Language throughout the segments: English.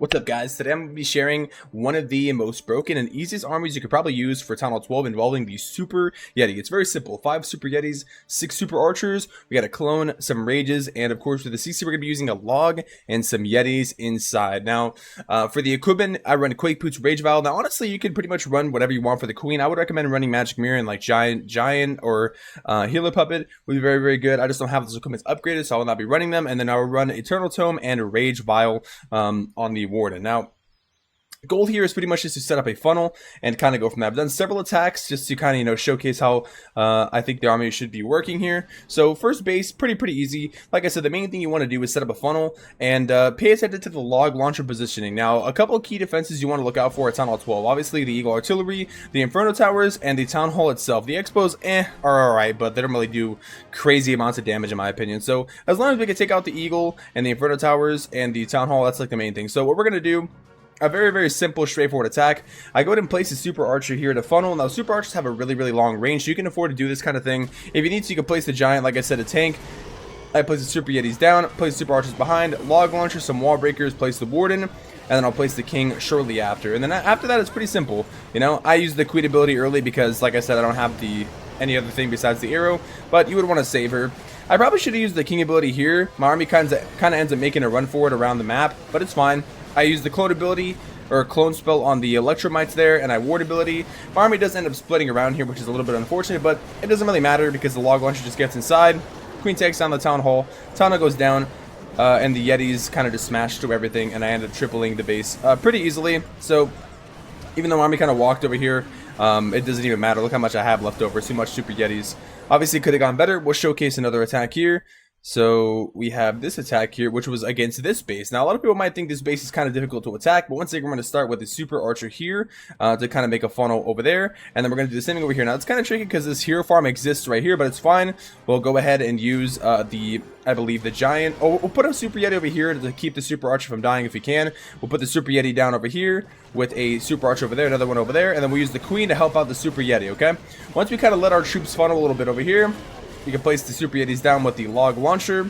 What's up, guys? Today I'm going to be sharing one of the most broken and easiest armies you could probably use for Townhall 12 involving the Super Yeti. It's very simple. 5 Super Yetis, 6 Super Archers, we got a clone, some Rages, and of course for the CC we're going to be using a log and some Yetis inside. Now, for the equipment, I run Quake Boots, Rage Vial. Now, honestly, you can pretty much run whatever you want for the Queen. I would recommend running Magic Mirror and like Giant or Healer Puppet would be very, very good. I just don't have those equipments upgraded, so I will not be running them. And then I will run Eternal Tome and Rage Vial on the Warden. Now, the goal here is pretty much just to set up a funnel and kind of go from there. I've done several attacks just to kind of, showcase how I think the army should be working here. So first base, pretty easy. Like I said, the main thing you want to do is set up a funnel and pay attention to the log launcher positioning. Now, a couple of key defenses you want to look out for at Town Hall 12. Obviously, the Eagle Artillery, the Inferno Towers, and the Town Hall itself. The Expos, are alright, but they don't really do crazy amounts of damage in my opinion. So as long as we can take out the Eagle and the Inferno Towers and the Town Hall, that's like the main thing. So what we're going to do, a very simple, straightforward attack. I go ahead and place a Super Archer here to funnel. Now, Super Archers have a really long range, so you can afford to do this kind of thing. If you need to, you can place the Giant, like I said, a tank. I place the Super Yetis down, place the Super Archers behind, log launcher, some wall breakers, place the Warden, and then I'll place the King shortly after. And then after that, it's pretty simple. I use the Queen ability early because, like I said, I don't have any other thing besides the arrow, but you would want to save her. I probably should have used the King ability here. My army kind of ends up making a run for it around the map, but it's fine. I use the clone ability or clone spell on the Electromites there, and I ward ability. My army does end up splitting around here, which is a little bit unfortunate, but it doesn't really matter because the log launcher just gets inside. Queen takes down the Town Hall. Town Hall goes down, and the Yetis kind of just smash through everything, and I end up tripling the base pretty easily. So even though my army kind of walked over here, it doesn't even matter. Look how much I have left over. Too much Super Yetis. Obviously, could have gone better. We'll showcase another attack here. So we have this attack here, which was against this base. Now, a lot of people might think this base is kind of difficult to attack, but once again, we're going to start with the Super Archer here to kind of make a funnel over there, and then we're going to do the same thing over here. Now, it's kind of tricky because this hero farm exists right here, but it's fine. We'll go ahead and use I believe, the Giant. Oh, we'll put a Super Yeti over here to keep the Super Archer from dying if we can. We'll put the Super Yeti down over here with a Super Archer over there, another one over there, and then we'll use the Queen to help out the Super Yeti, okay? Once we kind of let our troops funnel a little bit over here, you can place the Super Yetis down with the log launcher,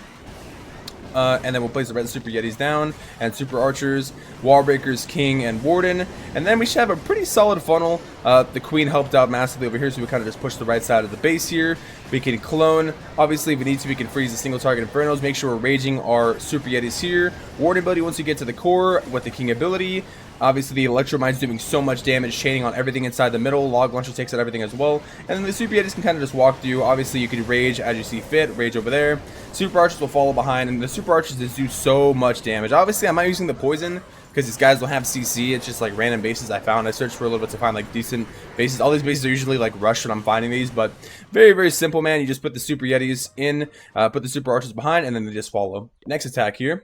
and then we'll place the red Super Yetis down, and Super Archers, wall breakers, King, and Warden, and then we should have a pretty solid funnel. The Queen helped out massively over here, so we kind of just push the right side of the base here. We can clone. Obviously, if we need to, we can freeze the single target Infernos. Make sure we're raging our Super Yetis here. Warden ability once you get to the core with the King ability. Obviously, the Electromite's doing so much damage, chaining on everything inside the middle. Log launcher takes out everything as well. And then the Super Yetis can kind of just walk through. Obviously, you can rage as you see fit. Rage over there. Super Archers will follow behind, and the Super Archers just do so much damage. Obviously, I'm not using the poison because these guys don't have CC. It's just like random bases I found. I searched for a little bit to find like decent bases. All these bases are usually like rushed when I'm finding these, but very simple, man. You just put the Super Yetis in, put the Super Archers behind, and then they just follow. Next attack here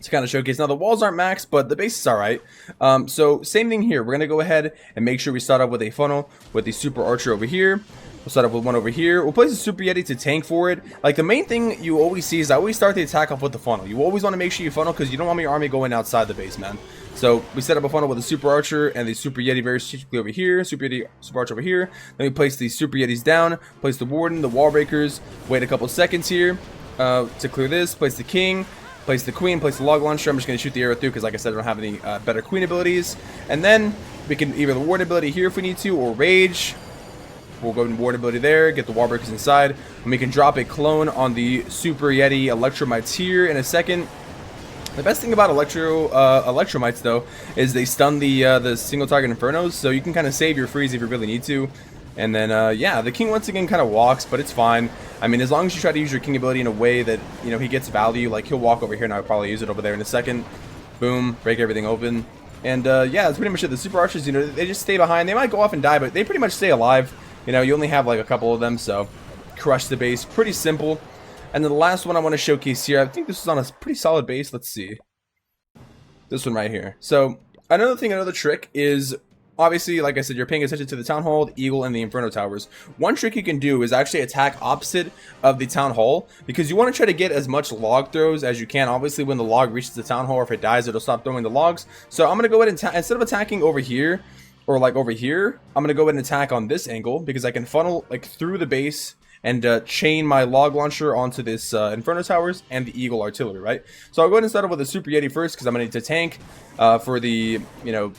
to kind of showcase. Now, the walls aren't maxed, but the base is alright. So same thing here. We're going to go ahead and make sure we start off with a funnel with the Super Archer over here. We'll start off with one over here. We'll place a Super Yeti to tank for it. Like, the main thing you always see is I always start the attack off with the funnel. You always want to make sure you funnel because you don't want your army going outside the base, man. So we set up a funnel with a Super Archer and the Super Yeti very strategically over here. Super Archer over here. Then we place the Super Yetis down. Place the Warden, the wall breakers. Wait a couple seconds here to clear this. Place the King. Place the Queen, place the log launcher. I'm just going to shoot the arrow through because, like I said, I don't have any better Queen abilities. And then we can either the Ward ability here if we need to, or Rage. We'll go and Ward ability there, get the wall breakers inside. And we can drop a clone on the Super Yeti Electromites here in a second. The best thing about Electromites, though, is they stun the single target Infernos, so you can kind of save your freeze if you really need to. And then, yeah, the King once again kind of walks, but it's fine. I mean, as long as you try to use your King ability in a way that, he gets value, like he'll walk over here and I'll probably use it over there in a second. Boom, break everything open. And, yeah, that's pretty much it. The Super Archers, they just stay behind. They might go off and die, but they pretty much stay alive. You only have like a couple of them, so crush the base. Pretty simple. And then the last one I want to showcase here, I think this is on a pretty solid base. Let's see. This one right here. So, another trick is, obviously, like I said, you're paying attention to the Town Hall, the Eagle, and the Inferno Towers. One trick you can do is actually attack opposite of the Town Hall, because you want to try to get as much log throws as you can. Obviously, when the log reaches the Town Hall, or if it dies, it'll stop throwing the logs. So I'm going to go ahead and, instead of attacking over here, or like over here, I'm going to go ahead and attack on this angle, because I can funnel like through the base and chain my log launcher onto this Inferno Towers and the Eagle Artillery, right? So I'll go ahead and start off with the Super Yeti first, because I'm going to need to tank for the, you know,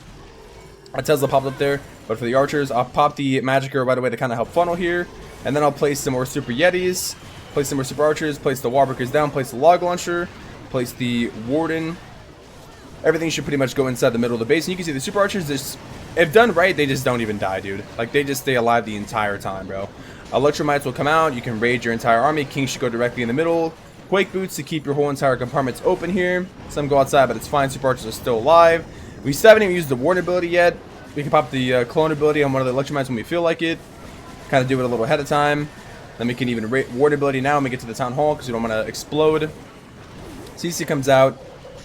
a Tesla popped up there. But for the archers, I'll pop the Magicka right away to kind of help funnel here. And then I'll place some more Super Yetis, place some more Super Archers, place the Warbreakers down, place the log launcher, place the Warden. Everything should pretty much go inside the middle of the base. And you can see the Super Archers, just, if done right, they just don't even die, dude. Like, they just stay alive the entire time, bro. Electromites will come out. You can raid your entire army. Kings should go directly in the middle. Quake Boots to keep your whole entire compartments open here. Some go outside, but it's fine. Super Archers are still alive. We still haven't even used the Warden ability yet. We can pop the clone ability on one of the Electromites when we feel like it. Kind of do it a little ahead of time. Then we can even Warden ability now when we get to the Townhall, because we don't want to explode. CC comes out.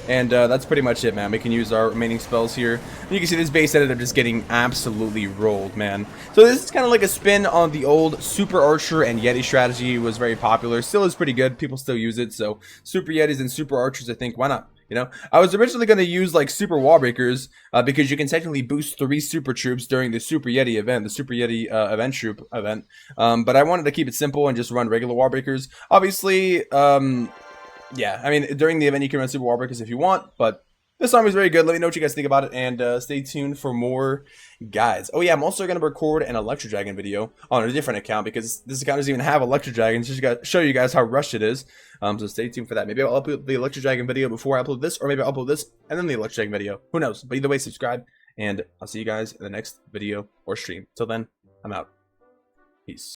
And that's pretty much it, man. We can use our remaining spells here. And you can see this base ended up just getting absolutely rolled, man. So this is kind of like a spin on the old Super Archer and Yeti strategy. It was very popular. Still is pretty good. People still use it. So Super Yetis and Super Archers, I think, why not? You know, I was originally going to use like Super Wallbreakers because you can technically boost 3 Super Troops during the Super Yeti event, the Super Yeti event troop event. But I wanted to keep it simple and just run regular Wallbreakers. Obviously, yeah, I mean, during the event, you can run Super Warbreakers if you want, but this army is very good. Let me know what you guys think about it, and stay tuned for more guides. Oh, yeah, I'm also going to record an Electro Dragon video on a different account, because this account doesn't even have Electro Dragons. Just to show you guys how rushed it is. So stay tuned for that. Maybe I'll upload the Electro Dragon video before I upload this, or maybe I'll upload this and then the Electro Dragon video. Who knows? But either way, subscribe, and I'll see you guys in the next video or stream. Till then, I'm out. Peace.